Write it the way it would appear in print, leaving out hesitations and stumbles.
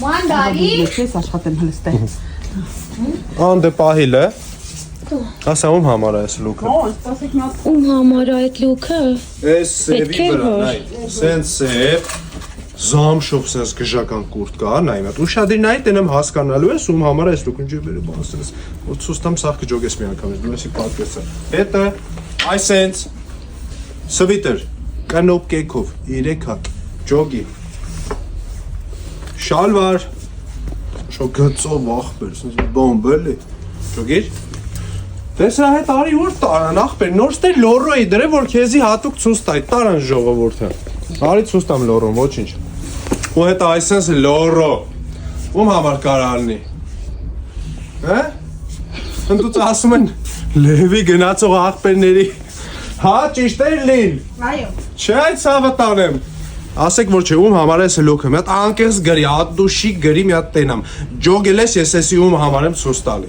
Մանդարի։ Ես աշխատեմ հլստե։ Անդե պահիլը։ Ասա ում համար է այս լուքը։ Սպասեք մի հատ։ Ում համար է այդ լուքը։ Այս սևի վրա, նայ, սենց սև, զամշով սենց գժական կուրտ կա, նայ, մատ ուշադիր նայ, տենեմ հասկանալու ես, ում համար է այս լուքը, ինչի բերի բասես, որ ցուստամ սաղ կջոգես մի անգամ, դու եսի պատկեսը։ Հետը, այ սենց, սվիտր, կնոպ կեքով, 3 հատ, ջոգի, շալվար, շո գծով ախպեր, սենց բոմբ էլի, ջոգիր, Տեսա հետ արի որ տարան ախպեր, նոր ստե լորո էի դրե, որ քեզի հատուկ ցույց տայ, տարան ժողովուրդը։ Արի ցույց տամ լորոն, ոչինչ։ Ու հետ այսպես լորո։ Ում համար կարալնի։ Հա? Ընդուց ասում են Լևի գնացող ախպերների։ Հա, ճիշտ է լին։ Այո։ Չէ, այդ ցավը տանեմ։ Ասեք որ չէ, ում համար ես լոքը, մի հատ անկես գրի, հատ դու շիկ գրի մի հատ տենամ։ Ջոգել ես ես էսի ում համար եմ ցույց տալի։